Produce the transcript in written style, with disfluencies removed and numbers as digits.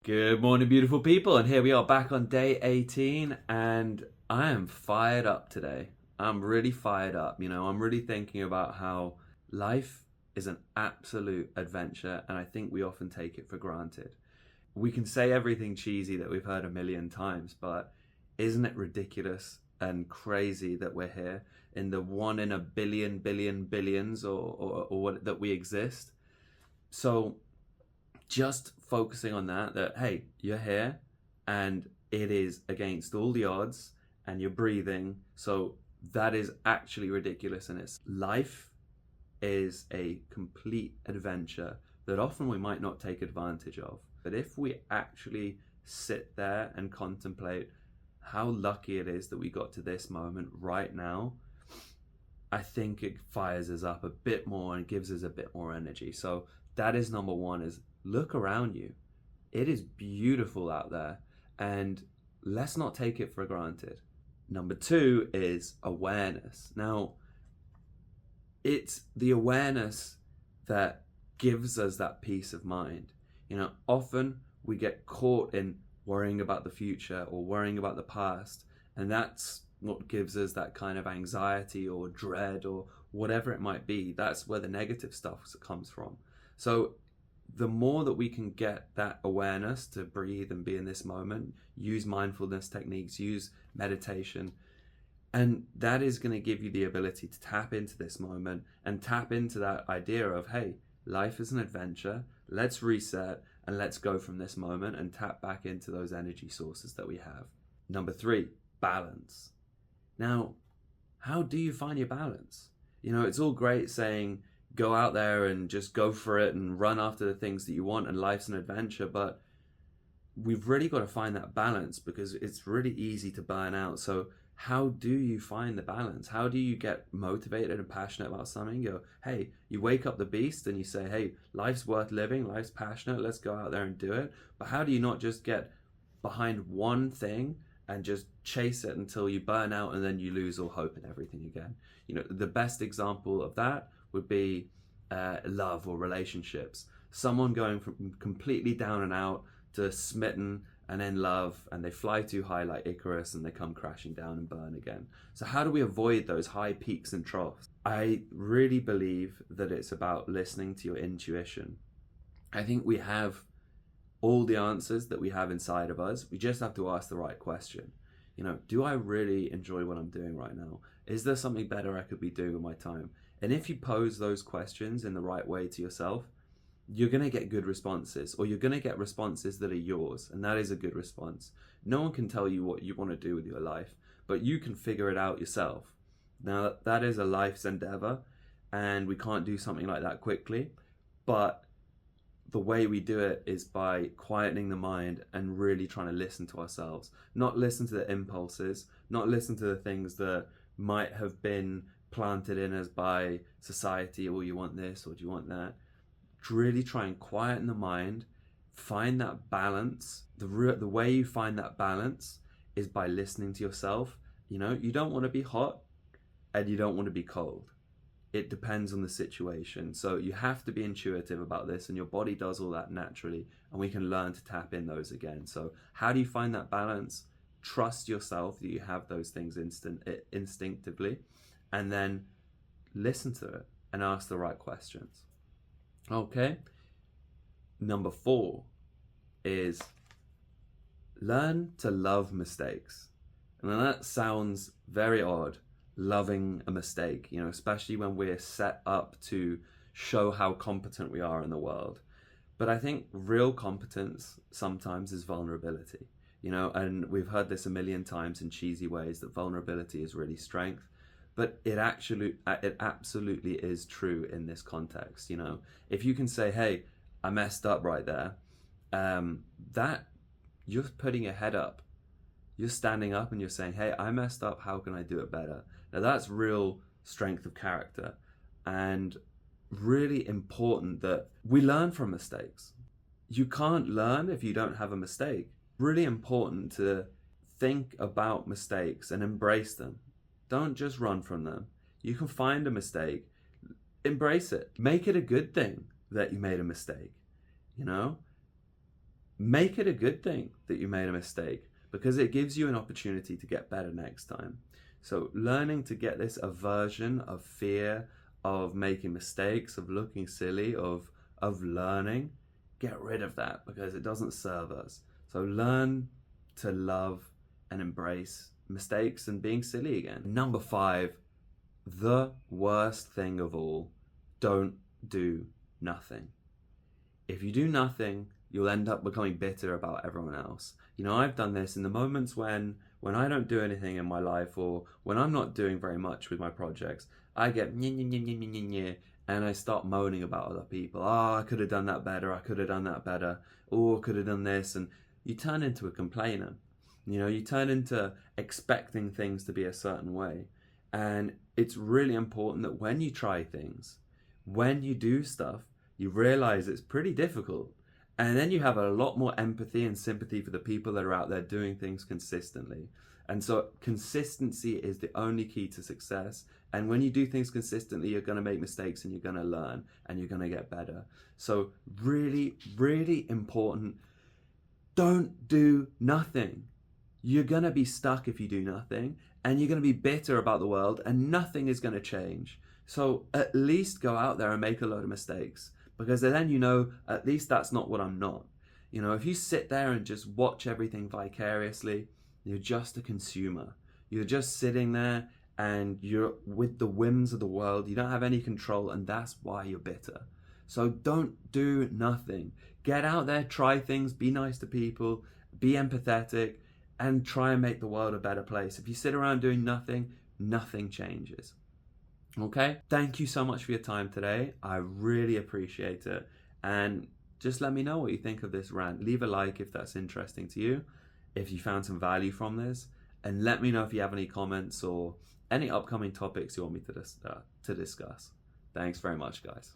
Good morning, beautiful people, and here we are back on day 18, and I am fired up today. I'm really fired up. I'm really thinking about how life is an absolute adventure, and I think we often take it for granted. We can say everything cheesy that we've heard a million times, but isn't it ridiculous and crazy that we're here in the one in a billion billions or what that we exist? So just focusing on that hey, you're here and it is against all the odds and you're breathing. So that is actually ridiculous, and it's life is a complete adventure that often we might not take advantage of. But if we actually sit there and contemplate how lucky it is that we got to this moment right now, I think it fires us up a bit more and gives us a bit more energy. So that is number one, is look around you. It is beautiful out there, and let's not take it for granted. Number two is awareness. Now, it's the awareness that gives us that peace of mind. Often we get caught in worrying about the future or worrying about the past, and that's what gives us that kind of anxiety or dread or whatever it might be. That's where the negative stuff comes from. So the more that we can get that awareness to breathe and be in this moment, use mindfulness techniques, use meditation, and that is going to give you the ability to tap into this moment and tap into that idea of, hey, life is an adventure. Let's reset and let's go from this moment and tap back into those energy sources that we have. Number three, balance. Now, how do you find your balance? It's all great saying, go out there and just go for it and run after the things that you want and life's an adventure, but we've really got to find that balance because it's really easy to burn out. So how do you find the balance? How do you get motivated and passionate about something? You wake up the beast and you say, hey, life's worth living, life's passionate, let's go out there and do it. But how do you not just get behind one thing and just chase it until you burn out and then you lose all hope and everything again? The best example of that would be love or relationships. Someone going from completely down and out to smitten and then love, and they fly too high like Icarus and they come crashing down and burn again. So how do we avoid those high peaks and troughs? I really believe that it's about listening to your intuition. I think we have all the answers that we have inside of us. We just have to ask the right question. Do I really enjoy what I'm doing right now? Is there something better I could be doing with my time? And if you pose those questions in the right way to yourself, you're going to get good responses, or you're going to get responses that are yours. And that is a good response. No one can tell you what you want to do with your life, but you can figure it out yourself. Now, that is a life's endeavor, and we can't do something like that quickly. But the way we do it is by quietening the mind and really trying to listen to ourselves. Not listen to the impulses, not listen to the things that might have been planted in us by society. Oh, you want this or do you want that? Really try and quieten the mind, find that balance. The way you find that balance is by listening to yourself. You don't want to be hot and you don't want to be cold. It depends on the situation. So you have to be intuitive about this, and your body does all that naturally, and we can learn to tap in those again. So how do you find that balance? Trust yourself that you have those things instinctively, and then listen to it and ask the right questions. Okay. Number four is learn to love mistakes. And that sounds very odd, loving a mistake, especially when we're set up to show how competent we are in the world. But I think real competence sometimes is vulnerability, and we've heard this a million times in cheesy ways that vulnerability is really strength. But it absolutely is true in this context. If you can say, hey, I messed up right there, that you're putting your head up. You're standing up and you're saying, hey, I messed up. How can I do it better? Now that's real strength of character, and really important that we learn from mistakes. You can't learn if you don't have a mistake. Really important to think about mistakes and embrace them. Don't just run from them. You can find a mistake, embrace it. Make it a good thing that you made a mistake, make it a good thing that you made a mistake, because it gives you an opportunity to get better next time. So learning to get this aversion of fear, of making mistakes, of looking silly, of learning, get rid of that because it doesn't serve us. So learn to love and embrace mistakes and being silly again. Number 5, the worst thing of all, don't do nothing. If you do nothing, you'll end up becoming bitter about everyone else. You know, I've done this in the moments when I don't do anything in my life, or when I'm not doing very much with my projects. I get and I start moaning about other people. Oh, I could have done that better. I could have done that better. Oh, I could have done this. And you turn into a complainer. You know, you turn into expecting things to be a certain way. And it's really important that when you try things, when you do stuff, you realize it's pretty difficult. And then you have a lot more empathy and sympathy for the people that are out there doing things consistently. And so consistency is the only key to success. And when you do things consistently, you're going to make mistakes and you're going to learn and you're going to get better. So really, really important. Don't do nothing. You're going to be stuck if you do nothing, and you're going to be bitter about the world, and nothing is going to change. So at least go out there and make a load of mistakes, because then you know, at least that's not what I'm not. You know, if you sit there and just watch everything vicariously, you're just a consumer. You're just sitting there and you're with the whims of the world. You don't have any control, and that's why you're bitter. So don't do nothing. Get out there, try things, be nice to people, be empathetic, and try and make the world a better place. If you sit around doing nothing, nothing changes. Okay? Thank you so much for your time today. I really appreciate it. And just let me know what you think of this rant. Leave a like if that's interesting to you, if you found some value from this. And let me know if you have any comments or any upcoming topics you want me to discuss. Thanks very much, guys.